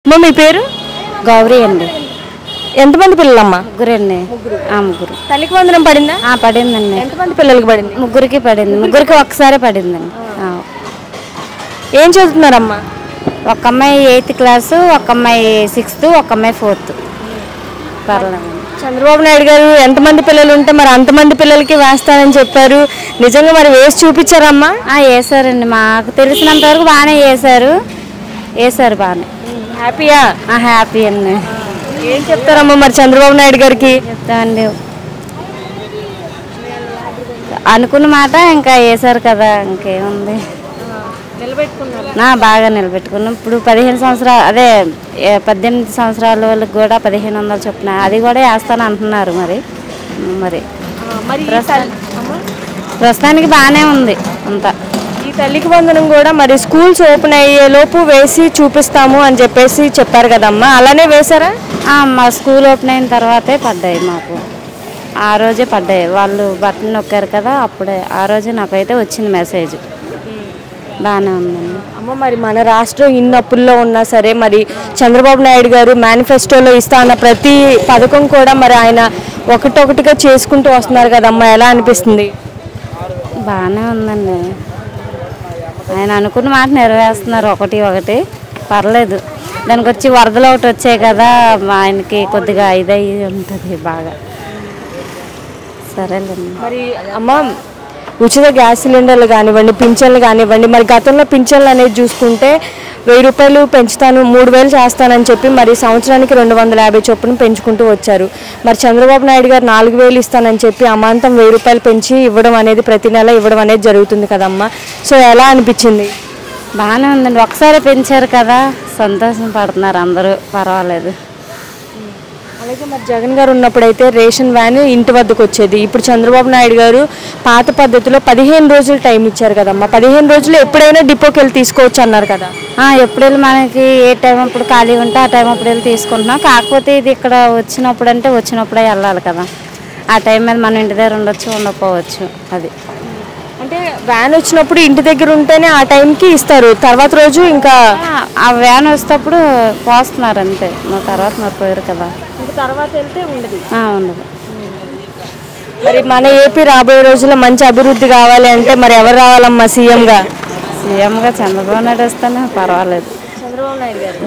అమ్మ మీ పేరు? గౌరీ అండి. ఎంతమంది పిల్లలమ్మా? ముగ్గురండి. ముగ్గురు. తల్లికి వందనం పడిందా? పడిందండి. ఎంతమంది పిల్లలకి పడింది? ముగ్గురికి పడింది. ముగ్గురికి ఒక్కసారి పడిందండి. ఏం చదువుతున్నారమ్మా? ఒక అమ్మాయి 8th క్లాసు, ఒక అమ్మాయి 6th, ఒక అమ్మాయి 4th. పర్లేదు. చంద్రబాబు నాయుడు గారు ఎంతమంది పిల్లలు ఉంటే మరి అంతమంది పిల్లలకి వేస్తారని చెప్పారు. నిజంగా మరి వేసి చూపించారమ్మా? వేసారండి. మాకు తెలిసినంత వరకు బాగానే వేసారు బాగానే. హ్యాపీయా? హ్యాపీ అండి. ఏం చెప్తారమ్మా మరి చంద్రబాబు నాయుడు గారికి? చెప్తామండి, అనుకున్న మాట ఇంకా వేసారు కదా, ఇంకేముంది. బాగా నిలబెట్టుకున్నాం. ఇప్పుడు 15 సంవత్సరాలు, అదే 18 సంవత్సరాల వాళ్ళకి కూడా 1500 చొప్పున అది కూడా వేస్తాను అంటున్నారు. మరి ప్రస్తుతానికి బాగానే ఉంది అంతా. ఈ తల్లికి వందనం కూడా మరి స్కూల్స్ ఓపెన్ అయ్యే లోపు వేసి చూపిస్తాము అని చెప్పేసి చెప్పారు కదమ్మా, అలానే వేశారా? మా స్కూల్ ఓపెన్ అయిన తర్వాతే పడ్డాయి మాకు. ఆ రోజే పడ్డాయి. వాళ్ళు బటన్ నొక్కారు కదా, అప్పుడే ఆ రోజే నాకైతే వచ్చింది మెసేజ్. బాగానే ఉందండి. అమ్మ మరి మన రాష్ట్రం ఇన్ని అప్పుల్లో ఉన్నా సరే మరి చంద్రబాబు నాయుడు గారు మేనిఫెస్టోలో ఇస్తా అన్న ప్రతి పథకం కూడా మరి ఆయన ఒకటొకటిగా చేసుకుంటూ వస్తున్నారు కదమ్మా, ఎలా అనిపిస్తుంది? బాగానే ఉందండి. ఆయన అనుకున్న మాట నెరవేరుస్తున్నారు. ఒకటి పర్లేదు. దానికి వచ్చి వరదలు ఒకటి వచ్చాయి కదా, ఆయనకి కొద్దిగా ఇదయ్యి ఉంటుంది బాగా. సరేలేండి. మరి అమ్మ ఉచిత గ్యాస్ సిలిండర్లు కానివ్వండి, పింఛన్లు కానివ్వండి, మరి గతంలో పింఛన్లు అనేది చూసుకుంటే 1000 రూపాయలు పెంచుతాను, 3000 చేస్తానని చెప్పి మరి సంవత్సరానికి 250 చొప్పున పెంచుకుంటూ వచ్చారు. మరి చంద్రబాబు నాయుడు గారు 4000 ఇస్తానని చెప్పి అమాంతం 1000 రూపాయలు పెంచి ఇవ్వడం అనేది, ప్రతి నెల ఇవ్వడం అనేది జరుగుతుంది కదమ్మా. సో ఎలా అనిపించింది? బాగానే ఉందండి. ఒకసారి పెంచారు కదా, సంతోషం పడుతున్నారు అందరూ. పర్వాలేదు. అలాగే మరి జగన్ గారు ఉన్నప్పుడైతే రేషన్ వ్యాన్ ఇంటి వద్దకు వచ్చేది. ఇప్పుడు చంద్రబాబు నాయుడు గారు పాత పద్ధతిలో 15 రోజులు టైం ఇచ్చారు కదమ్మా. 15 రోజులు ఎప్పుడైనా డిపోకి వెళ్ళి తీసుకోవచ్చు అన్నారు కదా. ఎప్పుడు వెళ్ళి మనకి ఏ టైం అప్పుడు ఖాళీ ఉంటే ఆ టైం అప్పుడు వెళ్ళి తీసుకుంటున్నాం. కాకపోతే ఇది ఇక్కడ వచ్చినప్పుడు అంటే వచ్చినప్పుడే వెళ్ళాలి కదా. ఆ టైం మీద మనం ఇంటి దగ్గర ఉండొచ్చు, ఉండకపోవచ్చు. అది అంటే వ్యాన్ వచ్చినప్పుడు ఇంటి దగ్గర ఉంటేనే ఆ టైంకి ఇస్తారు, తర్వాత రోజు ఇంకా ఆ వ్యాన్ వచ్చేటప్పుడు పోస్తున్నారు అంతే. తర్వాత మరిపోయారు కదా, తర్వాత వెళ్తే ఉండదు. ఉండదు. మరి మన ఏపీ రాబోయే రోజుల్లో మంచి అభివృద్ధి కావాలి అంటే మరి ఎవరు రావాలమ్మా సీఎంగా? సీఎంగా చంద్రబాబు నాయుడు వస్తేనే పర్వాలేదు. చంద్రబాబు నాయుడు గారు